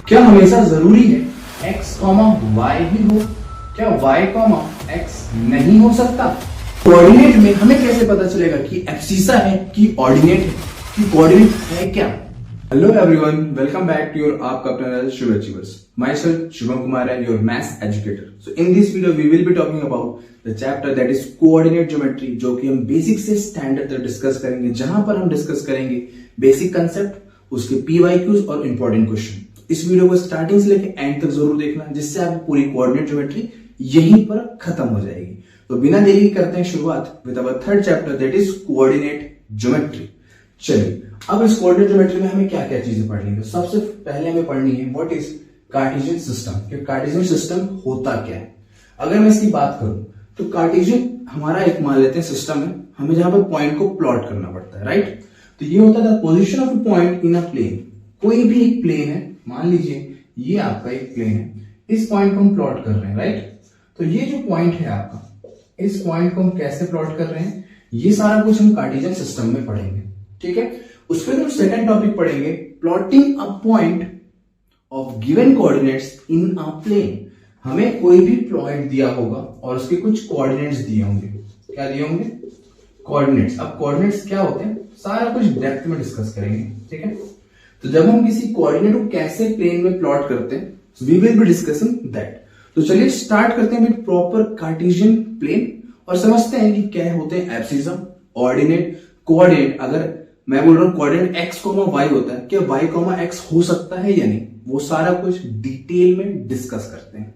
क्या हमेशा जरूरी है x कॉमा वाई ही हो? क्या y कॉमा x नहीं हो सकता? कोऑर्डिनेट में हमें कैसे पता चलेगा कि एब्सिसा है कि ऑर्डिनेट है कि कोऑर्डिनेट है क्या? Hello everyone, welcome back to your आपका अपना channel Shubh Achievers. Myself Shubham Kumar and your maths educator. So in this video we will be talking about the chapter that is coordinate geometry, जो कि हम basic से standard तक discuss करेंगे, जहां पर हम डिस्कस करेंगे बेसिक कंसेप्ट, उसके पीवाईक्यूज और इंपॉर्टेंट क्वेश्चन। इस वीडियो को स्टार्टिंग से लेकर एंड तक जरूर देखना, जिससे आपकी पूरी कोऑर्डिनेट ज्योमेट्री यहीं पर खत्म हो जाएगी। तो बिना देरी करते हैं शुरुआत with our third chapter that is coordinate geometry. चलिए, अब इस कोऑर्डिनेट ज्योमेट्री में हमें क्या क्या चीजें पढ़नी है? तो सबसे पहले हमें पढ़नी है व्हाट इज कार्टेशियन सिस्टम। कि कार्टेशियन सिस्टम होता क्या है? अगर मैं इसकी बात करूं तो कार्टेशियन हमारा एक मान लेते हैं सिस्टम है, हमें जहां पर पॉइंट को प्लॉट करना पड़ता है, राइट? तो ये होता है the position of a point in a plane. कोई भी एक प्लेन है, मान लीजिए ये आपका एक प्लेन है, इस पॉइंट को हम प्लॉट कर रहे हैं, राइट? तो ये जो पॉइंट है आपका, इस पॉइंट को हम कैसे प्लॉट कर रहे हैं, ये सारा कुछ हम कार्टेशियन सिस्टम में पढ़ेंगे, ठीक है? उसके बाद हम सेकंड टॉपिक पढ़ेंगे plotting a point of given coordinates in a plane. हमें कोई भी पॉइंट दिया होगा और उसके कुछ कोऑर्डिनेट्स दिए होंगे। क्या दिए होंगे? कोऑर्डिनेट्स। अब कोऑर्डिनेट्स क्या होते हैं, सारा कुछ डेप्थ में डिस्कस करेंगे, ठीक है? तो जब हम किसी कोऑर्डिनेट को कैसे प्लेन में प्लॉट करते हैं, we will be discussing that. तो चलिए स्टार्ट करते हैं विद प्रॉपर कार्टेशियन प्लेन और समझते हैं कि क्या होते हैं एब्सिसा, ऑर्डिनेट, कोऑर्डिनेट। अगर मैं बोल रहा हूं कोऑर्डिनेट x, y होता है, क्या y, x हो सकता है या नहीं, वो सारा कुछ डिटेल में डिस्कस करते हैं।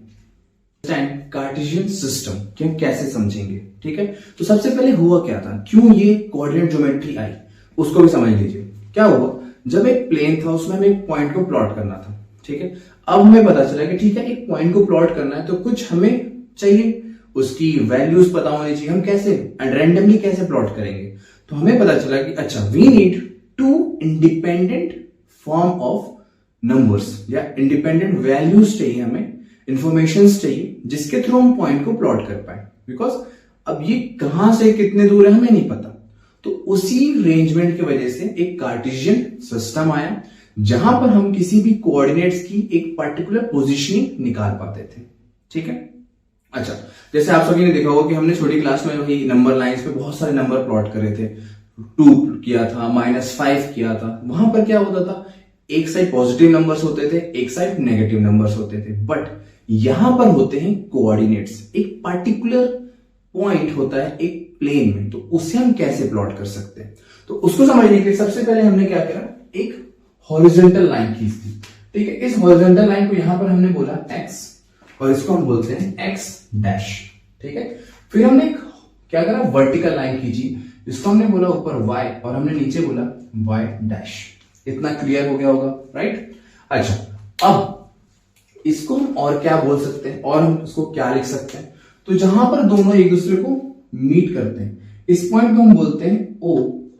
कार्टेशियन सिस्टम कि हम कैसे समझेंगे, ठीक है? तो सबसे पहले हुआ क्या था, क्यों ये कोऑर्डिनेट ज्योमेट्री आई, उसको भी समझ लीजिए। क्या हुआ, जब एक प्लेन था उसमें हमें एक पॉइंट को प्लॉट करना था, ठीक है? अब हमें पता चला कि ठीक है, एक पॉइंट को प्लॉट करना है तो कुछ हमें चाहिए, उसकी वैल्यूज पता होनी चाहिए। हम कैसे रैंडमली कैसे प्लॉट करेंगे? तो हमें पता चला कि अच्छा, we need to independent form of numbers या इंडिपेंडेंट वैल्यूज चाहिए, हमें इंफॉर्मेशन चाहिए जिसके थ्रू हम पॉइंट को प्लॉट कर पाए। बिकॉज अब ये कहां से कितने दूर है हमें नहीं पता। तो उसी अरेंजमेंट की वजह से एक कार्टेशियन सिस्टम आया, जहां पर हम किसी भी कोऑर्डिनेट्स की एक पर्टिकुलर पोजीशनिंग निकाल पाते थे, ठीक है? अच्छा, जैसे आप सभी ने देखा होगा कि हमने छोटी क्लास में वही नंबर लाइंस पे बहुत सारे नंबर प्लॉट करे थे। 2 किया था, -5 किया था। वहां पर क्या होता था, एक साइड पॉजिटिव नंबर्स होते थे, एक साइड नेगेटिव नंबर्स होते थे। बट यहां पर होते हैं कोऑर्डिनेट्स, एक पर्टिकुलर पॉइंट होता है एक प्लेन में, तो उसे हम कैसे प्लॉट कर सकते हैं? तो उसको समझने के लिए सबसे पहले हमने क्या करा, एक हॉरिजॉन्टल लाइन खींच दी, ठीक है? इस हॉरिजॉन्टल लाइन को यहां पर हमने बोला x और इसको हम बोलते हैं x डैश, ठीक है? फिर हमने क्या करा, वर्टिकल लाइन खींची, इसको हमने बोला ऊपर y और हमने नीचे बोला y डैश। इतना क्लियर हो गया होगा, राइट? अच्छा, अब इसको हम और क्या बोल सकते हैं, और हम इसको क्या लिख सकते हैं? तो जहां पर दोनों एक दूसरे को मीट करते हैं, इस पॉइंट को हम बोलते हैं O।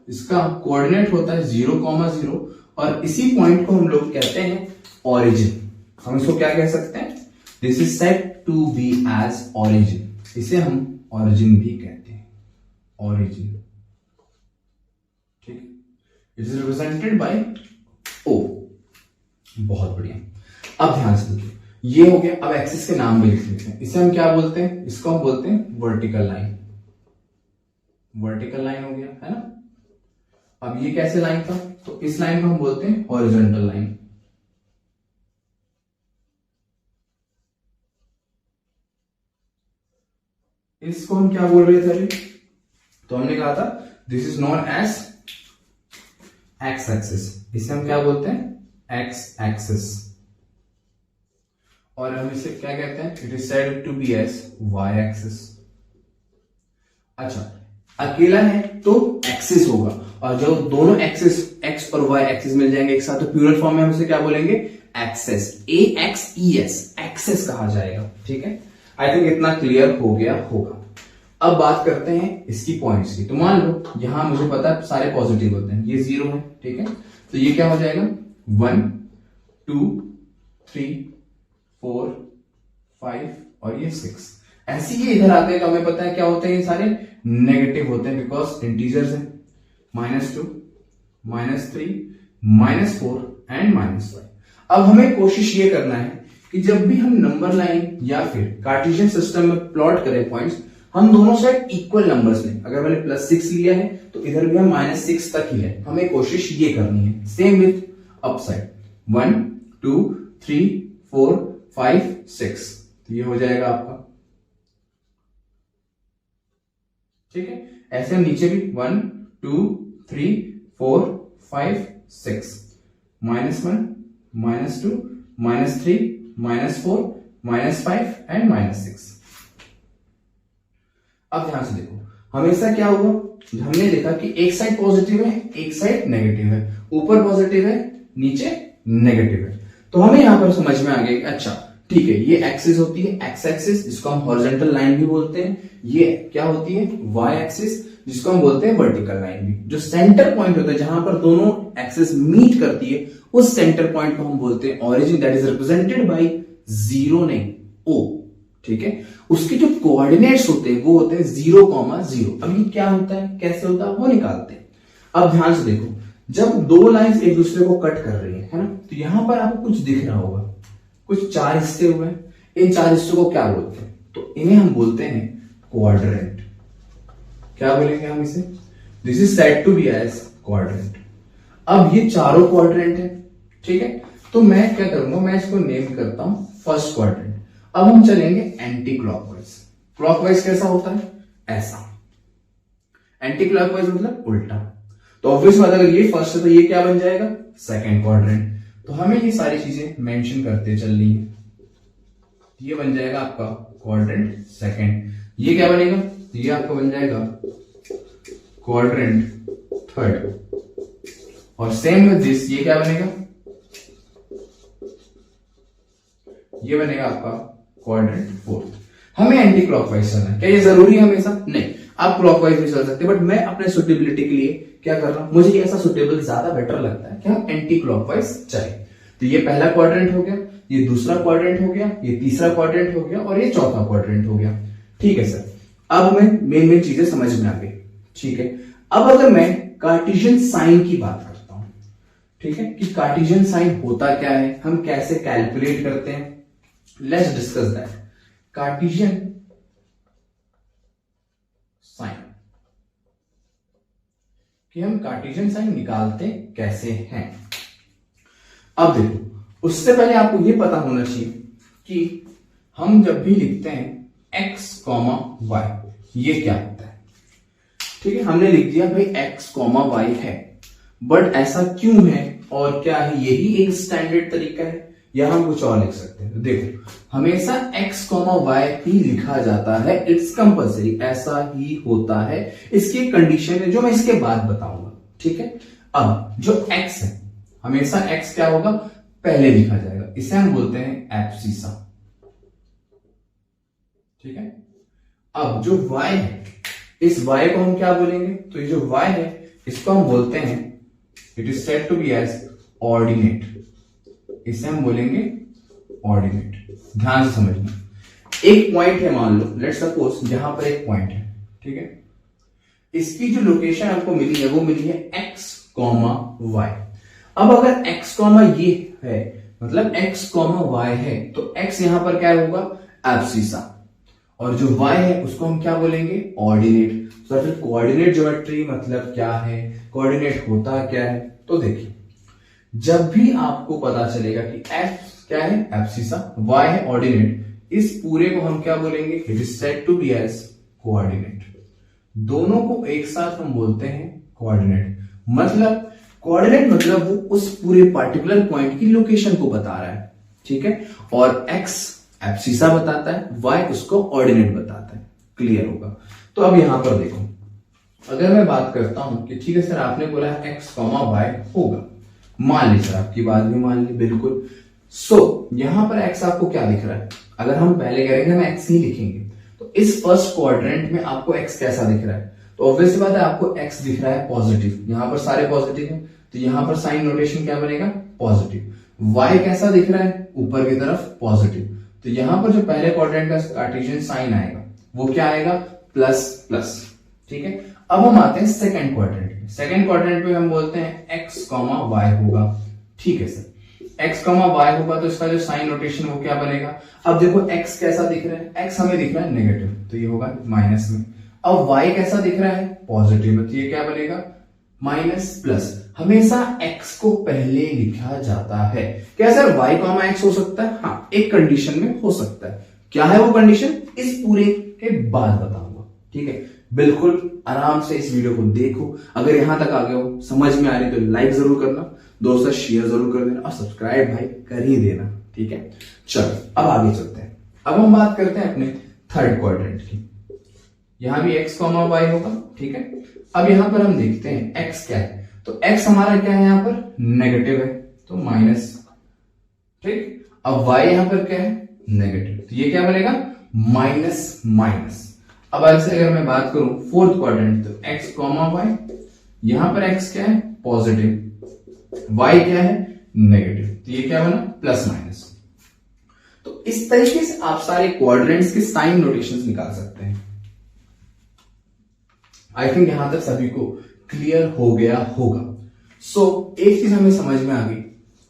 इसका कोऑर्डिनेट होता है 0,0 और इसी पॉइंट को हम लोग कहते हैं ऑरिजिन। हम इसको क्या कह सकते हैं? This is said to be as origin. इसे हम ऑरिजिन भी कहते हैं, ऑरिजिन, ठीक? It is represented by O। बहुत बढ़िया। अब ध्यान से देखिए, ये हो गया। अब एक्सिस के नाम भी लिख लेते हैं। इसे हम क्या बोलते हैं? इसको हम बोलते हैं वर्टिकल लाइन। वर्टिकल लाइन हो गया, है ना? अब ये कैसे लाइन था, तो इस लाइन को हम बोलते हैं हॉरिजॉन्टल लाइन। इसको हम क्या बोल रहे थे अभी? तो हमने कहा था this is known as x axis. इसे हम क्या बोलते हैं? X axis. और हम इसे क्या कहते हैं? It is said to be as y axis. अच्छा, अकेला है तो एक्सिस होगा, और जब दोनों एक्सिस एक्स और वाई एक्सिस मिल जाएंगे एक साथ, तो प्लूरल फॉर्म में हम उसे क्या बोलेंगे? एक्सेस। AXES, एक्सेस कहा जाएगा, ठीक है? आई थिंक इतना क्लियर हो गया होगा। अब बात करते हैं इसकी पॉइंट्स की। तो मान लो यहां मुझे पता है सारे पॉजिटिव होते हैं, ये 0 है, ठीक है? तो ये क्या हो जाएगा? 1 2 3 4 5 और ये 6। ऐसे ही इधर आते हैं तो हमें पता है क्या होते हैं, ये सारे नेगेटिव होते हैं बिकॉज इंटीजर्स है। -2 -3 -4 एंड -5। अब हमें कोशिश ये करना है कि जब भी हम नंबर लाइन या फिर कार्टेशियन सिस्टम में प्लॉट करें पॉइंट्स, हम दोनों साइड इक्वल नंबर्स लें। अगर मैंने +6 लिया है तो इधर भी हम -6 तक ही लें, हमें कोशिश ये करनी है। सेम विथ अप साइड, 1 2 3 4 5 6, तो ये हो जाएगा आपका, ठीक है। ऐसे हम नीचे भी 1 2 3 4 5 6, -1 -2 -3 -4 -5 एंड -6। अब ध्यान से देखो, हमेशा क्या होगा, हमने देखा कि एक साइड पॉजिटिव है, एक साइड नेगेटिव है, ऊपर पॉजिटिव है, नीचे नेगेटिव है। तो हमें यहां पर समझ में आ गया, अच्छा ठीक है, ये एक्सिस होती है एक्स एक्सिस, जिसको हम हॉरिजॉन्टल लाइन भी बोलते हैं। ये क्या होती है, वाई एक्सिस, जिसको हम बोलते हैं वर्टिकल लाइन भी। जो सेंटर पॉइंट होता है जहां पर दोनों एक्सिस मीट करती है, उस सेंटर पॉइंट को हम बोलते हैं origin, that is represented bye 0 नहीं O, ठीक है। उसके जो कोऑर्डिनेट्स होते हैं वो होते हैं 0,0। अब ये क्या होता है, कैसे होता है, वो निकालते हैं। अब ध्यान से देखो, जब दो लाइंस एक दूसरे को कट कर रही है ना, तो यहां पर आपको कुछ दिख रहा होगा, कुछ 4 हिस्से हुए हैं। इन 4 हिस्सों को क्या बोलते हैं, तो इन्हें हम बोलते हैं क्वाड्रेंट। क्या बोलेंगे हम इसे, this is said to be as quadrant. अब ये चारों क्वाड्रेंट है, ठीक है। तो मैं क्या करूंगा, मैं इसको नेम करता हूं फर्स्ट क्वाड्रेंट। अब हम चलेंगे एंटी क्लॉकवाइज। क्लॉकवाइज कैसा होता है, ऐसा। एंटी क्लॉकवाइज मतलब उल्टा। तो ऑब्वियस बात, अगर ये फर्स्ट है तो ये क्या बन जाएगा, सेकंड क्वाड्रेंट। तो हमें ये सारी चीजें मेंशन करते चलनी है। ये बन जाएगा आपका क्वाड्रेंट सेकंड। ये क्या बनेगा, ये आपका बन जाएगा क्वाड्रेंट थर्ड। और सेम विद दिस, ये क्या बनेगा, ये बनेगा आपका क्वाड्रेंट फोर्थ। हमें एंटी क्लॉकवाइज चलना है। क्या ये जरूरी है हमेशा, नहीं, आप क्लॉकवाइज भी चल सकते हैं, बट मैं अपने सुटेबिलिटी के लिए क्या कर रहा हूं, मुझे ऐसा सुटेबल ज्यादा बेटर लगता है कि हम एंटी क्लॉकवाइज चले। तो ये पहला क्वाड्रेंट हो गया, ये दूसरा क्वाड्रेंट हो गया, ये तीसरा क्वाड्रेंट हो गया, और ये चौथा क्वाड्रेंट हो गया, ठीक है सर। अब हमें मेन मेन चीजें समझ में आ गई, ठीक है। अब अगर मैं कार्टेशियन साइन की बात करता हूं, ठीक है, कि कार्टेशियन साइन होता क्या है, हम कैसे कैलकुलेट करते हैं, let's discuss that. Cartesian sign, कि हम कार्टेशियन साइन निकालते कैसे हैं। अब देखो, उससे पहले आपको यह पता होना चाहिए कि हम जब भी लिखते हैं x, y, ये क्या होता है, ठीक है। हमने लिख दिया भाई x, y है, बट ऐसा क्यों है और क्या है, यही एक स्टैंडर्ड तरीका है, या हम कुछ और लिख सकते हैं। देखो, हमेशा x, y ही लिखा जाता है, इट्स कंपल्सरी, ऐसा ही होता है। इसकी एक कंडीशन है जो मैं इसके बाद बताऊंगा, ठीक है। अब जो x है, हमेशा x क्या होगा, पहले लिखा जाएगा, इसे हम बोलते हैं एब्सिसा, ठीक है। अब जो y है, इस y को हम क्या बोलेंगे, तो ये जो y है इसको हम बोलते हैं, it is said to be as ordinate, इसे हम बोलेंगे ऑर्डिनेट। ध्यान से समझना, एक पॉइंट है, मान लो लेट्स सपोज यहां पर एक पॉइंट है, ठीक है। इसकी जो लोकेशन आपको मिली है वो मिली है x, y। अब अगर x, ये है, मतलब x, y है, तो x यहां पर क्या होगा, एब्सिसा, और जो y है उसको हम क्या बोलेंगे, ऑर्डिनेट। तो फिर कोऑर्डिनेट ज्योमेट्री मतलब क्या है, कोऑर्डिनेट होता क्या है, तो देखिए, जब भी आपको पता चलेगा कि x क्या है, एब्सिसा, y है ऑर्डिनेट, इस पूरे को हम क्या बोलेंगे, it is said to be as coordinate. दोनों को एक साथ हम बोलते हैं कोऑर्डिनेट। मतलब कोऑर्डिनेट मतलब वो उस पूरे पार्टिकुलर पॉइंट की लोकेशन को बता रहा है, ठीक है। और x एब्सिसा बताता है, y उसको ऑर्डिनेट बताता है। क्लियर होगा। तो अब यहां पर देखो, अगर मैं बात करता हूं कि ठीक है सर आपने बोला है x, y होगा, मान ली सर आपकी बात भी मान ली, बिल्कुल। सो यहां पर x आपको क्या दिख रहा है, अगर हम पहले करेंगे हम x ही लिखेंगे, तो इस फर्स्ट क्वाड्रेंट में आपको x कैसा दिख रहा है, तो ऑब्वियस बात है आपको x दिख रहा है पॉजिटिव, यहां पर सारे पॉजिटिव है, तो यहां पर साइन नोटेशन क्या बनेगा, पॉजिटिव। y कैसा दिख रहा है, ऊपर की तरफ पॉजिटिव, तो यहां पर जो पहले क्वाड्रेंट का कार्टेशियन साइन आएगा वो क्या आएगा, प्लस प्लस, ठीक है। अब हम आते हैं सेकंड क्वाड्रेंट में। सेकंड क्वाड्रेंट में हम बोलते हैं x, y होगा, ठीक है सर। x कॉमा वाई होगा तो इसका जो साइन नोटेशन वो क्या बनेगा। अब देखो x कैसा दिख रहा है, x हमें दिख रहा है नेगेटिव, तो ये होगा माइनस में। अब y कैसा दिख रहा है, पॉजिटिव में, तो ये क्या बनेगा, माइनस प्लस। हमेशा x को पहले लिखा जाता है। क्या सर y कॉमा x हो सकता है? हाँ, एक कंडीशन में हो सकता है। क्या है वो कंडीशन, इस पूरे के बाद बताऊंगा। ठीक है, बिल्कुल आराम से इस वीडियो को देखो। अगर यहां तक आ गए हो, समझ में आ रही तो लाइक जरूर करना, दोस्तों शेयर जरूर कर देना और सब्सक्राइब भाई कर ही देना। ठीक है, चलो अब आगे चलते हैं। अब हम बात करते हैं अपने थर्ड क्वाड्रेंट की। यहां भी x कॉमा वाई होगा। ठीक है, अब यहां पर हम देखते हैं x क्या है, तो x हमारा क्या है, यहां पर नेगेटिव है तो माइनस। ठीक, अब y यहां पर क्या है, नेगेटिव, तो ये क्या बनेगा, माइनस माइनस। अब ऐसे अगर मैं बात करूं फोर्थ क्वाड्रेंट, तो x कॉमा वाई, यहां पर x क्या है, पॉजिटिव, y क्या है, नेगेटिव, तो ये क्या बना, प्लस माइनस। तो इस तरीके से आप सारे क्वाड्रेंट्स के साइन नोटेशंस निकाल सकते हैं। आई थिंक यहां तक सभी को क्लियर हो गया होगा। सो एक चीज हमें समझ में आ गई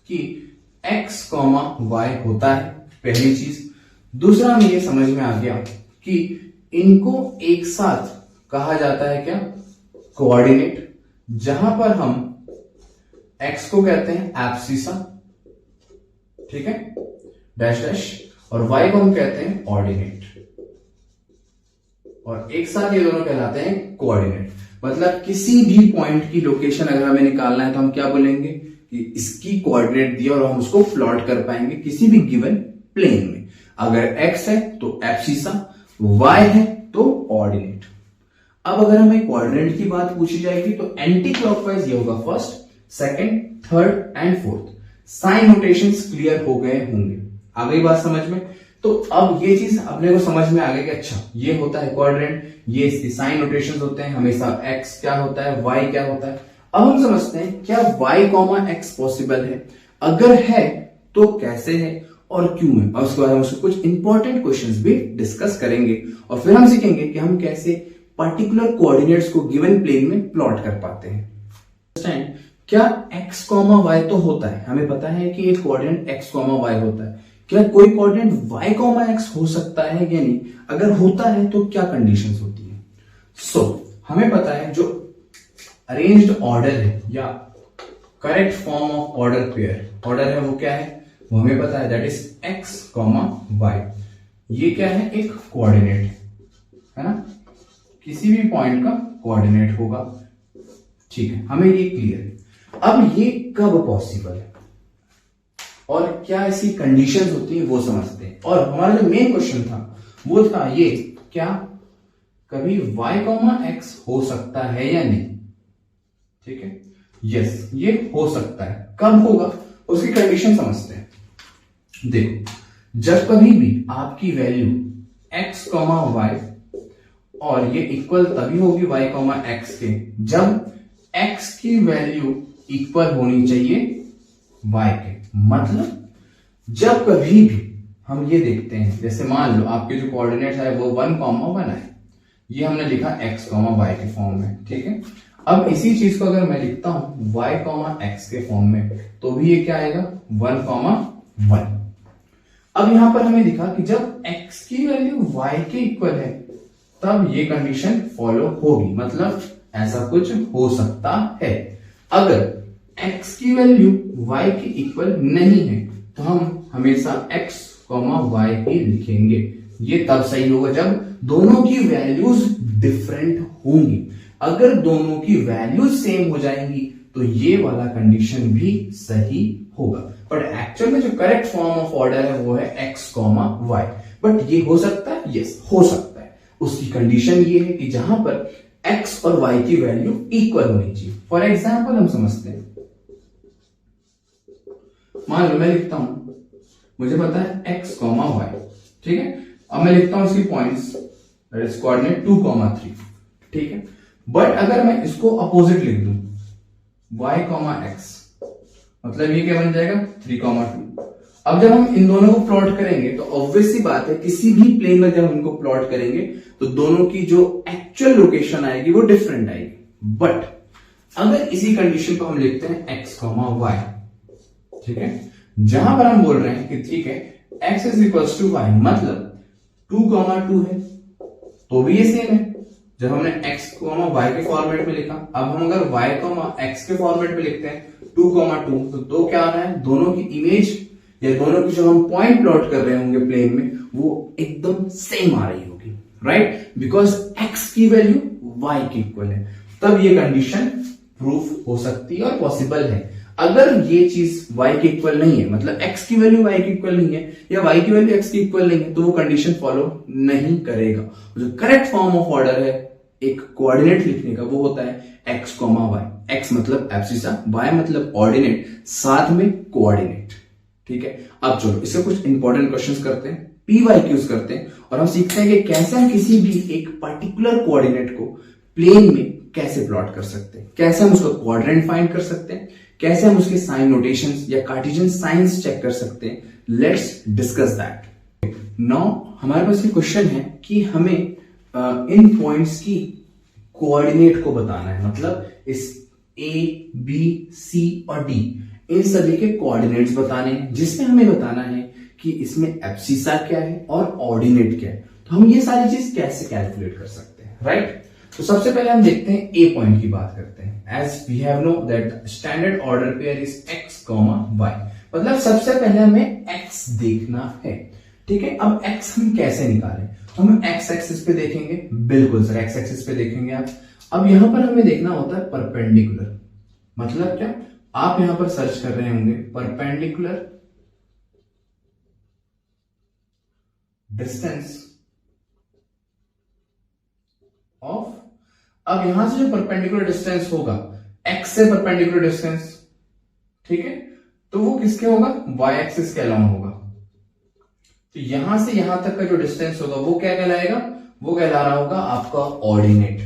कि x कॉमा वाई होता है, पहली चीज। दूसरा हमें यह समझ में आ गया कि इनको एक साथ कहा जाता है क्या, कोऑर्डिनेट, जहां पर हम x को कहते हैं एब्सिसा, ठीक है, डैश डैश, और y को हम कहते हैं ऑर्डिनेट, और एक साथ ये दोनों कहलाते हैं कोऑर्डिनेट। मतलब किसी भी पॉइंट की लोकेशन अगर हमें निकालना है तो हम क्या बोलेंगे कि इसकी कोऑर्डिनेट दिया और हम उसको प्लॉट कर पाएंगे किसी भी गिवन प्लेन में। अगर x है तो एब्सिसा, y है तो ऑर्डिनेट। अब अगर हमें कोऑर्डिनेट की बात पूछी जाएगी तो एंटी क्लॉकवाइज ये होगा first, second, third and fourth. Sign notations clear हो गए होंगे, आ गई बात समझ में। तो अब ये चीज अपने को समझ में आ गया कि अच्छा ये होता है क्वाड्रेंट, ये इसकी साइन नोटेशंस होते हैं, हमेशा x क्या होता है, y क्या होता है। अब हम समझते हैं क्या y कॉमा x पॉसिबल है, अगर है तो कैसे है और क्यों है, और उसके बाद हम उसको कुछ इंपॉर्टेंट क्वेश्चंस भी डिस्कस करेंगे और फिर हम सीखेंगे कि हम कैसे पर्टिकुलर कोऑर्डिनेट्स को गिवन प्लेन में प्लॉट कर पाते हैं। क्या x कॉमा y तो होता है, हमें पता है कि एक कोऑर्डिनेट x कॉमा y होता है। क्या कोई कोऑर्डिनेट y कॉमा x हो सकता है या नहीं, अगर होता है तो क्या कंडीशंस होती है। सो हमें पता है जो अरेंज्ड ऑर्डर है या करेक्ट फॉर्म ऑफ ऑर्डर है वो क्या है, वो हमें पता है, that is x comma y। ये क्या है, एक कोऑर्डिनेट है ना, किसी भी पॉइंट का कोऑर्डिनेट होगा। ठीक है, हमें ये क्लियर है। अब ये कब पॉसिबल है और क्या ऐसी कंडीशंस होती है वो समझते हैं। और हमारा जो मेन क्वेश्चन था वो था ये, क्या कभी y कॉमा x हो सकता है या नहीं। ठीक है, यस ये हो सकता है। कब होगा उसकी कंडीशन समझते हैं। देखो, जब कभी भी आपकी वैल्यू x कॉमा y और ये इक्वल तभी होगी y कॉमा x के जब x की वैल्यू इक्वल होनी चाहिए y के। मतलब जब कभी भी हम ये देखते हैं, जैसे मान लो आपके जो कोऑर्डिनेट्स है वो 1 कॉमा 1 है, ये हमने लिखा x कॉमा y के फॉर्म में। ठीक है, अब इसी चीज को अगर मैं लिखता हूं y कॉमा x के फॉर्म में तो भी ये क्या आएगा, 1 कॉमा 1। अब यहां पर हमें दिखा कि जब x की वैल्यू y के इक्वल है तब ये कंडीशन फॉलो होगी, मतलब ऐसा कुछ हो सकता है। अगर x की वैल्यू y के इक्वल नहीं है तो हम हमेशा x y ही लिखेंगे। ये तब सही होगा जब दोनों की वैल्यूज डिफरेंट होंगी। अगर दोनों की वैल्यूज सेम हो जाएंगी तो ये वाला कंडीशन भी सही होगा। बट एक्चुअल में जो करेक्ट फॉर्म ऑफ ऑर्डर है वो है x y। बट ये हो सकता है, यस हो सकता है। उसकी कंडीशन ये है कि जहां पर x और y की वैल्यू इक्वल होनी चाहिए। फॉर एग्जाम्पल हम समझते हैं, मान लो मैं लिखता हूं, मुझे पता है x कॉमा y, ठीक है। अब मैं लिखता हूं इसकी points, that is coordinate 2 comma 3, ठीक है। बट अगर मैं इसको अपोजिट लिख दूं y कॉमा x, मतलब ये क्या बन जाएगा 3 कॉमा 2। अब जब हम इन दोनों को प्लॉट करेंगे तो ऑब्वियस सी बात है किसी भी प्लेन में जब हम इनको प्लॉट करेंगे तो दोनों की जो एक्चुअल लोकेशन आएगी वो डिफरेंट आएगी। बट अगर इसी कंडीशन को हम लिखते हैं x कॉमा y, ठीक है, जहां पर हम बोल रहे हैं कि ठीक है x is equals to y, मतलब 2,2 है तो भी ये सेम है। जब हमने x, y के फॉर्मेट में लिखा, अब हम अगर y, x के फॉर्मेट में लिखते हैं 2,2 तो दो क्या आ रहा है, दोनों की इमेज या दोनों की जो हम पॉइंट प्लॉट कर रहे होंगे प्लेन में वो एकदम सेम आ रही होगी, राइट, बिकॉज x की वैल्यू y की इक्वल है। तब ये कंडीशन प्रूफ हो सकती है और पॉसिबल है। अगर ये चीज y की इक्वल नहीं है, मतलब x की वैल्यू y की इक्वल नहीं है या y की वैल्यू x की इक्वल नहीं है, तो वो कंडीशन फॉलो नहीं करेगा। जो करेक्ट फॉर्म ऑफ ऑर्डर है एक कोऑर्डिनेट लिखने का वो होता है x, y। x मतलब एब्सिसा, y मतलब ऑर्डिनेट, साथ में कोऑर्डिनेट। ठीक है, अब चलो इससे कुछ इंपॉर्टेंट क्वेश्चंस करते हैं, PYQs करते हैं और हम सीखते हैं कि कैसे हम किसी भी एक पर्टिकुलर कोऑर्डिनेट को प्लेन में कैसे प्लॉट कर सकते हैं, कैसे हम उसका क्वाड्रेंट फाइंड कर सकते हैं, कैसे हम उसके साइन नोटेशंस या कार्टेशियन साइंस चेक कर सकते हैं। Let's discuss that. नाउ हमारे पास ये क्वेश्चन है कि हमें इन पॉइंट्स की कोऑर्डिनेट को बताना है, मतलब इस A, B, C और D इन सभी के कोऑर्डिनेट्स बताने हैं, जिसमें हमें बताना है कि इसमें एब्सिसा क्या है और ऑर्डिनेट क्या है। तो हम ये सारी चीज कैसे कैलकुलेट कर सकते हैं, राइट। तो सबसे पहले हम देखते हैं ए पॉइंट की बात करते हैं। As we have know that standard order pair is x, y, मतलब सबसे पहले हमें x देखना है। ठीक है, अब x हम कैसे निकालें, तो हम x एक्सिस पे देखेंगे, बिल्कुल सर x एक्सिस पे देखेंगे आप। अब यहां पर हमें देखना होता है परपेंडिकुलर, मतलब क्या, आप यहां पर सर्च कर रहे होंगे परपेंडिकुलर डिस्टेंस ऑफ, अब यहां से जो परपेंडिकुलर डिस्टेंस होगा x से परपेंडिकुलर डिस्टेंस, ठीक है, तो वो किसके होगा, y एक्सिस के अलोंग होगा। तो यहां से यहां तक का जो डिस्टेंस होगा वो क्या कहलाएगा, वो कहला रहा होगा आपका ऑर्डिनेट।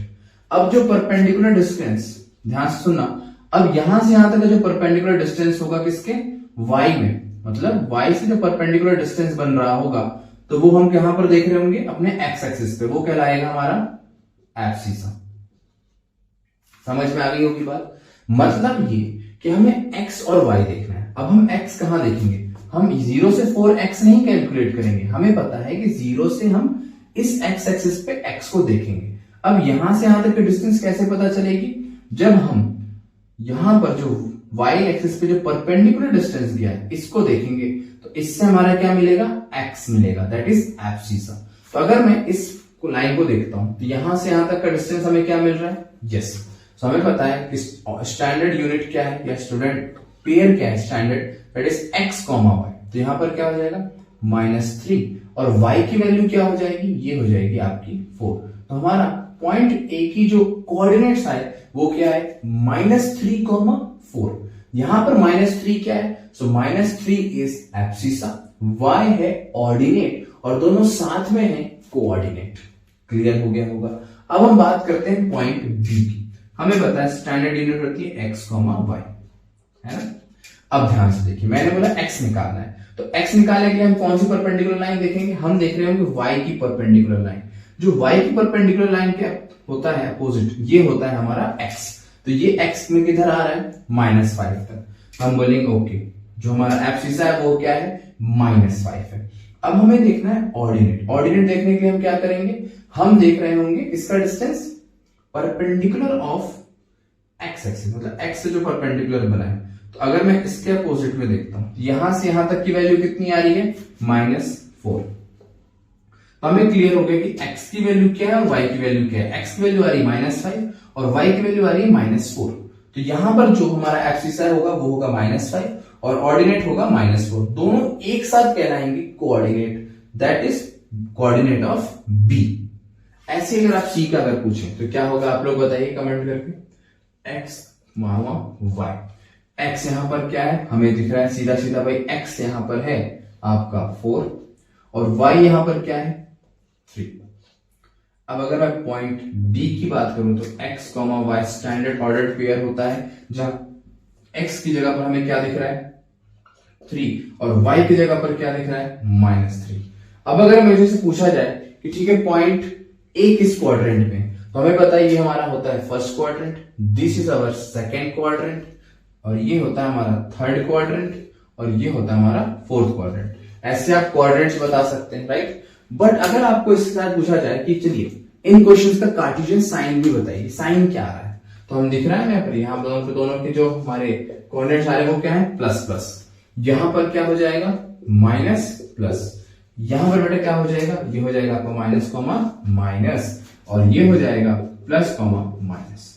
अब जो परपेंडिकुलर डिस्टेंस, ध्यान से सुनना, अब यहां से यहां तक का जो परपेंडिकुलर डिस्टेंस होगा किसके, y में, मतलब y से जो परपेंडिकुलर डिस्टेंस बन रहा होगा तो वो हम यहां पर देख रहे होंगे अपने x एक्सिस पे, वो कहलाएगा हमारा एब्सिसा। समझ में आ गई होगी बात। मतलब ये कि हमें x और y देखना है। अब हम x कहां देखेंगे, हम 0 से 4x नहीं कैलकुलेट करेंगे, हमें पता है कि 0 से हम इस x एक्सिस पे x को देखेंगे। अब यहां से यहां तक की डिस्टेंस कैसे पता चलेगी, जब हम यहां पर जो y एक्सिस पे जो परपेंडिकुलर डिस्टेंस दिया है इसको देखेंगे तो इससे हमारा क्या मिलेगा, x मिलेगा, दैट इज एब्सिसा। तो अगर मैं इस लाइन को देखता हूं तो यहां से यहां तक का डिस्टेंस हमें क्या मिल रहा है, यस। तो हमें पता है कि स्टैंडर्ड यूनिट क्या है या स्टूडेंट पेयर क्या है standard, that is x, y। तो यहां पर क्या हो जाएगा -3 और y की वैल्यू क्या हो जाएगी, ये हो जाएगी आपकी 4। तो हमारा पॉइंट A की जो कोऑर्डिनेट्स आए वो क्या है, -3, 4। यहां पर -3 क्या है, सो -3 इज एब्सिसा, y है ऑर्डिनेट और दोनों साथ में है कोऑर्डिनेट। क्लियर हो गया होगा। अब हम बात करते हैं पॉइंट B की। हमें पता है स्टैंडर्ड यूनिट होती है x, y, है ना। अब ध्यान से देखिए, मैंने बोला x निकालना है, तो x निकालने के लिए हम कौन सी परपेंडिकुलर लाइन देखेंगे, हम देख रहे होंगे y की परपेंडिकुलर लाइन। जो y की परपेंडिकुलर लाइन क्या होता है, अपोजिट, ये होता है हमारा x। तो ये x में किधर आ रहा है, -5 तक। हम बोलेंगे ओके, जो हमारा एब्सिसा है वो क्या है, -5 है। अब हमें देखना है ऑर्डिनेट। ऑर्डिनेट देखने के लिए हम क्या करेंगे, हम देख रहे होंगे इसका distance perpendicular of x axis, मतलब x से जो परपेंडिकुलर बना है। तो अगर मैं इसके अपोजिट में देखता हूं, यहां से यहां तक की वैल्यू कितनी आ रही है, -4। हमें क्लियर हो गया कि x की वैल्यू क्या है और y की वैल्यू क्या है। x की वैल्यू आ रही है -5 और y की वैल्यू आ रही है -4। तो यहां पर जो हमारा एब्सिसा होगा वो होगा -5 और ऑर्डिनेट होगा -4। दोनों एक साथ कहलाएंगे coordinate, that is coordinate of B। ऐसे अगर आप C का अगर पूछें तो क्या होगा, आप लोग बताइए कमेंट करके। x, y, x यहां पर क्या है, हमें दिख रहा है सीधा सीधा भाई, x यहां पर है आपका 4 और y यहां पर क्या है 3। अब अगर मैं पॉइंट B की बात करूं तो x, y standard ordered pair होता है, जहां x की जगह पर हमें क्या दिख रहा है 3 और y की जगह पर क्या दिख रहा है -3। अब अगर मुझे से पूछा जाए कि ठीक है पॉइंट A किस क्वाड्रेंट में, तो हमें पता है ये हमारा होता है first quadrant, this is our second quadrant और ये होता है हमारा थर्ड क्वाड्रेंट और ये होता है हमारा फोर्थ क्वाड्रेंट। ऐसे आप क्वाड्रेंट्स बता सकते हैं, राइट। बट अगर आपको इसके साथ पूछा जाए कि चलिए इन क्वेश्चंस का कार्टेशियन साइन भी बताइए, साइन क्या आ रहा है, तो हम दिख रहा है यहाँ पर, यहाँ दोनों के जो हमारे कोऑर्डिनेट्स आ रहे हैं वो क्या है, प्लस प्लस। यहां पर क्या हो जाएगा, माइनस प्लस। यहां पर बेटा क्या हो जाएगा, ये हो जाएगा आपका माइनस कॉमा माइनस, और ये हो जाएगा प्लस कॉमा माइनस।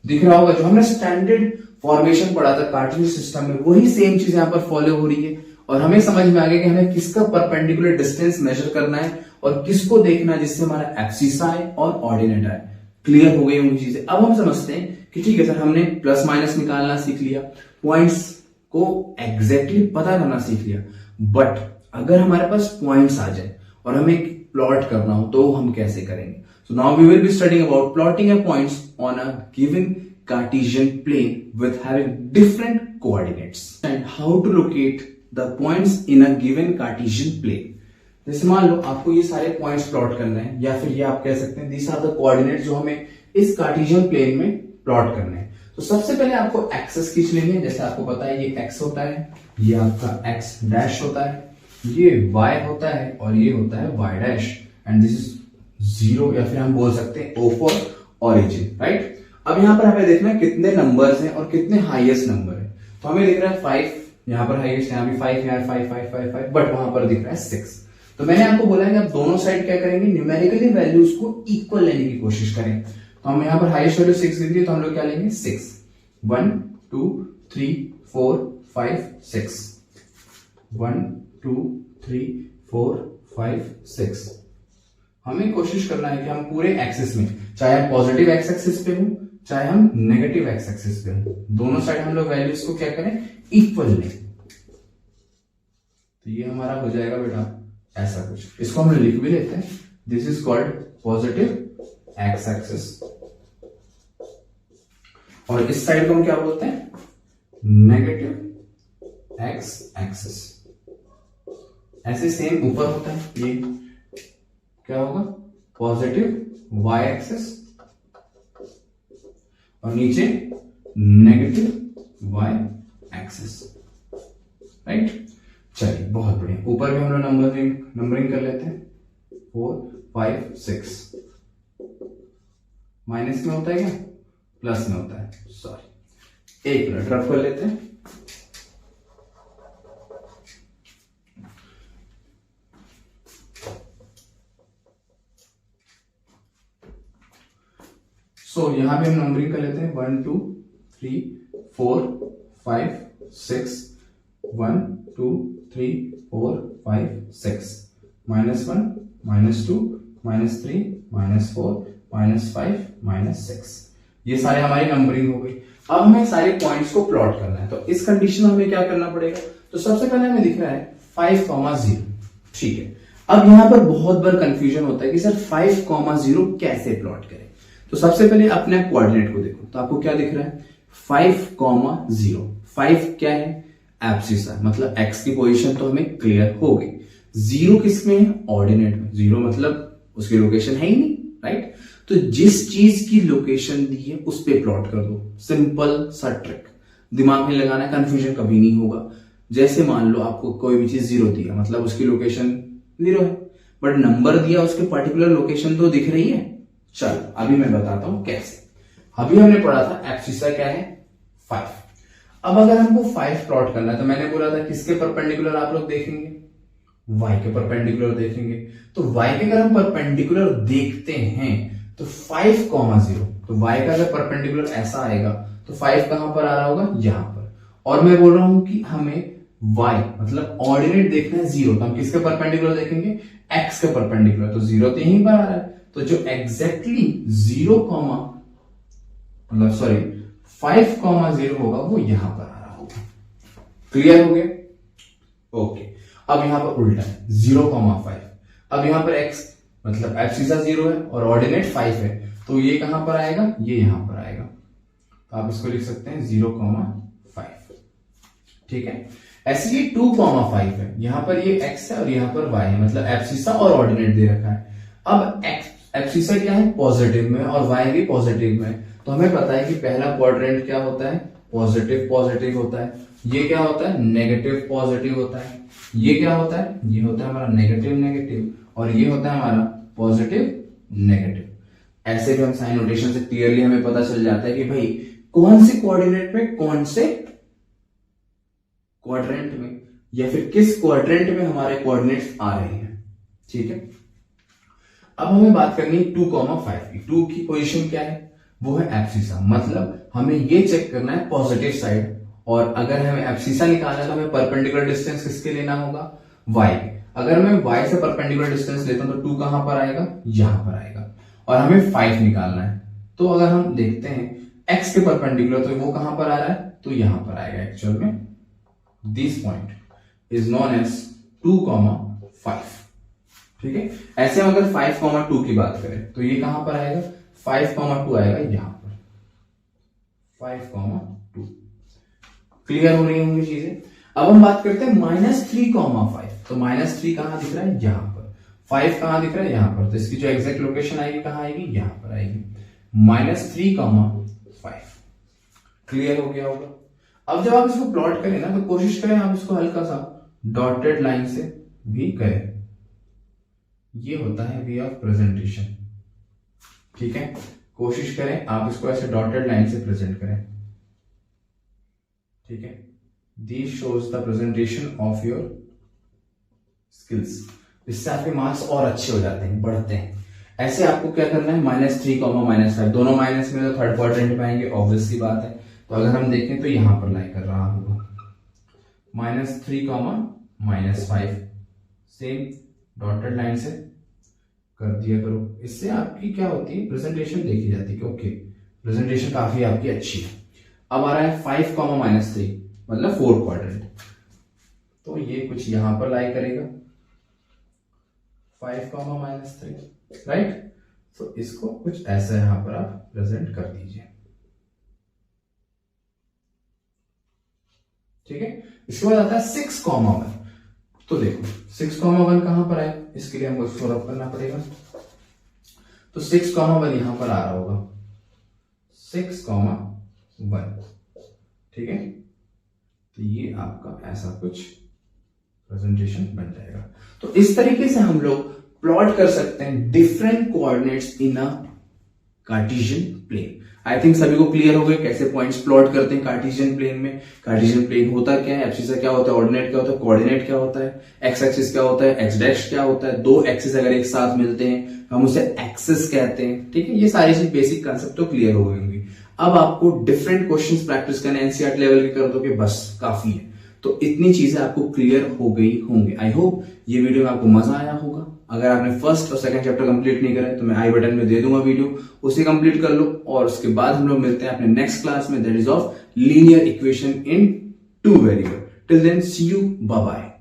दिख रहा होगा, जो हमने स्टैंडर्ड फॉर्मेशन पढ़ा था कार्टेशियन सिस्टम में, वही सेम चीज यहां पर फॉलो हो रही है। और हमें समझ में आ गया कि हमें किसका परपेंडिकुलर डिस्टेंस मेजर करना है और किसको देखना है जिससे हमारा एब्सिसा आए और ऑर्डिनेट आए। क्लियर हो गई होंगी चीजें। अब हम समझते हैं कि ठीक है सर, हमने प्लस माइनस निकालना सीख लिया, पॉइंट्स को एग्जैक्टली पता करना सीख लिया, बट अगर हमारे पास पॉइंट्स आ जाए और हमें प्लॉट करना हो तो हम कैसे करेंगे। So now we will be studying about plotting a points on a given Cartesian plane with having different coordinates and how to locate the points in a given Cartesian plane। जैसे मान लो आपको ये सारे पॉइंट्स प्लॉट करने हैं, या फिर ये आप कह सकते हैं these are the coordinates जो हमें इस कार्टेशियन प्लेन में प्लॉट करने हैं। तो सबसे पहले आपको एक्सेस खींच लेनी है। जैसे आपको पता है ये एक्स होता है, ये आपका एक्स डैश होता है, ये वाई होता है और ये होता है y dash, and this is zero, या फिर हम बोल सकते हैं ओ फॉर ऑरिजिन, राइट। अब यहां पर हमें देखना है कितने नंबर्स हैं और कितने हाईएस्ट नंबर है। तो हमें दिख रहा है 5, यहां पर हाईएस्ट, यहां भी 5, यहां 5 5 5 5, बट वहां पर दिख रहा है 6। तो मैंने आपको बोला है कि आप दोनों साइड क्या करेंगे, न्यूमेरिकली वैल्यूज को इक्वल लेने की कोशिश करें। तो हम यहाँ पर हाईएस्ट वैल्यू 6 दिख रही है, तो हम लोग क्या लेंगे 6। 1 2 3 4 5 6, 1 2 3 4 5 6। हमें कोशिश करना है कि हम पूरे एक्सिस में, चाहे हम पॉजिटिव एक्स एक्सिस पे हूं चाहे हम नेगेटिव एक्स एक्सिस पे हूं, दोनों साइड हम लोग वैल्यूज को क्या करें, इक्वल लें। तो ये हमारा हो जाएगा बेटा ऐसा कुछ, इसको हम लिख भी लेते हैं, this is called positive x axis, और इस साइड को हम क्या बोलते हैं, नेगेटिव एक्स एक्सिस। ऐसे सेम ऊपर होता है, ये क्या होगा, पॉजिटिव वाई एक्सिस, और नीचे नेगेटिव वाई एक्सिस, राइट। चलिए बहुत बढ़िया, ऊपर भी हम लोग नंबरिंग कर लेते हैं, 4 5 6। माइनस में होता है क्या, प्लस में होता है, सॉरी, एक मिनट रफ कर लेते हैं। सो यहां भी हम नंबरिंग कर लेते हैं, 1 2 3 4 5 6, 1 2 3 4 5 6, -1 -2 -3 -4 -5 -6। ये सारे हमारी नंबरिंग हो गई। अब हमें सारे पॉइंट्स को प्लॉट करना है, तो इस कंडीशन में हमें क्या करना पड़ेगा, तो सबसे पहले हमें दिख रहा है 5,0, ठीक है। अब यहां पर बहुत बार कंफ्यूजन होता है कि सर 5,0 कैसे प्लॉट करें। तो सबसे पहले अपने कोऑर्डिनेट को देखो, तो आपको क्या दिख रहा है, 5,0। 5 क्या है, एब्सिसा, मतलब एक्स की पोजीशन तो हमें क्लियर हो गई। 0 किसमें है, ऑर्डिनेट में। 0 मतलब उसकी लोकेशन है ही नहीं, राइट। तो जिस चीज की लोकेशन दी है उस पे प्लॉट कर दो, सिंपल सा ट्रिक, दिमाग में लगाना, कंफ्यूजन कभी नहीं होगा। जैसे मान लो आपको कोई भी चीज 0 दिया, मतलब उसकी लोकेशन 0 है, बट नंबर दिया, उसके पर्टिकुलर लोकेशन तो दिख रही है। चलो अभी मैं बताता हूं कैसे। अभी हमने पढ़ा था एब्सिसा क्या है, 5। अब अगर हमको 5 प्लॉट करना है, तो मैंने बोला था किसके परपेंडिकुलर आप लोग देखेंगे, y के परपेंडिकुलर देखेंगे। तो y के अगर हम परपेंडिकुलर देखते हैं तो 5,0, तो y का अगर परपेंडिकुलर ऐसा आएगा तो 5 कहां पर आ रहा होगा, यहां पर। और मैं बोल रहा हूं कि हमें y मतलब ऑर्डिनेट देखना है 0, तो हम किसके परपेंडिकुलर देखेंगे, x के परपेंडिकुलर। तो 0 तो यहीं पर आ रहा है, तो जो एग्जैक्टली 0, मतलब सॉरी 5,0 होगा वो यहां पर आ रहा होगा। क्लियर हो गया, ओके। अब यहां पर उल्टा है, 0,5। अब यहां पर x मतलब एब्सिसा 0 है और ऑर्डिनेट 5 है, तो ये कहां पर आएगा, ये यहां पर आएगा। तो आप इसको लिख सकते हैं 0,5, ठीक है। ऐसे ये 2,5 है, यहां पर ये x है और यहां पर y है, मतलब एब्सिसा और ऑर्डिनेट दे रखा है। अब एब्सिसा क्या है, पॉजिटिव में, और y भी पॉजिटिव में। तो हमें पता है कि पहला क्वाड्रेंट क्या होता है, पॉजिटिव पॉजिटिव होता है। ये क्या होता है, नेगेटिव पॉजिटिव होता है। ये क्या होता है, ये होता है हमारा नेगेटिव नेगेटिव, और ये होता है हमारा पॉजिटिव नेगेटिव। ऐसे भी हम साइन नोटेशन से क्लियरली हमें पता चल जाता है कि भाई कौन से कोऑर्डिनेट में, कौन से क्वाड्रेंट में, या फिर किस क्वाड्रेंट में हमारे कोऑर्डिनेट्स आ रहे हैं। ठीक है, अब हमें बात करनी है 2,5 की। 2 की पोजीशन क्या है, वो है एब्सिसा, मतलब हमें ये चेक करना है पॉजिटिव साइड, और अगर हमें एब्सिसा निकालना है तो हमें परपेंडिकुलर डिस्टेंस किसके लेना होगा, y। अगर मैं y से परपेंडिकुलर डिस्टेंस लेता हूं तो 2 कहां पर आएगा, यहां पर आएगा, और हमें 5 निकालना है। तो अगर हम देखते हैं x के परपेंडिकुलर, तो वो कहां पर आ रहा है, तो यहां पर आएगा। एक्चुअल में this point is known as 2,5। ठीक है, ऐसे हम अगर 5,2 की बात करें तो ये कहां पर आएगा, 5,2 आएगा यहां पर, 5,2। क्लियर हो रही होंगी चीजें। अब हम बात करते हैं -3,5। तो -3 कहां दिख रहा है, यहां पर। 5 कहां दिख रहा है, यहां पर। तो इसकी जो एग्जैक्ट लोकेशन आएगी कहां आएगी, यहां पर आएगी, -3,5। क्लियर हो गया होगा। अब जब आप इसको प्लॉट करें ना, तो कोशिश करें आप इसको हल्का सा डॉटेड लाइन से भी करें। ये होता है वे ऑफ प्रेजेंटेशन। ठीक है, कोशिश करें आप इसको ऐसे डॉटेड लाइन से प्रेजेंट करें। ठीक है, this shows the presentation of your skills. इससे आपके मार्क्स और अच्छे हो जाते हैं, बढ़ते हैं। ऐसे आपको क्या करना है, -3, -5, दोनों माइनस में, तो थर्ड क्वाड्रेंट में आएंगे, ऑब्वियस सी बात है। तो अगर हम देखें तो यहां पर लाई कर रहा होगा, -3, -5, सेम डॉटेड लाइन से कर दिया करो। इससे आपकी क्या होती है, प्रेजेंटेशन देखी जाती है कि ओके प्रेजेंटेशन काफी आपकी अच्छी है। अब आ रहा है 5, -3, मतलब 4 क्वाड्रेंट। तो ये कुछ यहां पर लाई करेगा, 5, -3, राइट। तो इसको कुछ ऐसा यहां पर आप प्रेजेंट कर दीजिए। ठीक है, इसके बाद आता है 6,1। तो देखो 6,1 कहां पर आए, इसके लिए हमको इसको रब करना पड़ेगा। तो 6,1 यहां पर आ रहा होगा, 6,1। ठीक है, तो ये आपका ऐसा कुछ प्रेजेंटेशन बन जाएगा। तो इस तरीके से हम लोग प्लॉट कर सकते हैं different coordinates in a Cartesian plane. I think सभी को क्लियर हो गए कैसे पॉइंट्स प्लॉट करते हैं कार्टेशियन प्लेन में। कार्टेशियन प्लेन होता क्या है, एब्सिसा क्या होता है, ऑर्डिनेट क्या होता है, कोऑर्डिनेट क्या होता है, एक्स एक्सिस क्या होता है, एक्स डैश क्या होता है। 2 एक्सिस अगर एक साथ मिलते हैं हम उसे एक्सिस कहते हैं। ठीक है, ये सारी चीज बेसिक कंसेप्ट तो क्लियर हो गई होंगी। अब आपको डिफरेंट क्वेश्चंस प्रैक्टिस करने, एनसीईआरटी लेवल के कर दो कि बस काफी है। तो इतनी चीजें आपको क्लियर हो गई होंगी। आई होप ये वीडियो में आपको मजा आया होगा। अगर आपने फर्स्ट और सेकंड चैप्टर कंप्लीट नहीं करा है तो मैं आई बटन में दे दूंगा वीडियो, उसे कंप्लीट कर लो। और उसके बाद हम लोग मिलते हैं अपने नेक्स्ट क्लास में, that is of linear equation in 2 variable. Till then see you, bye bye.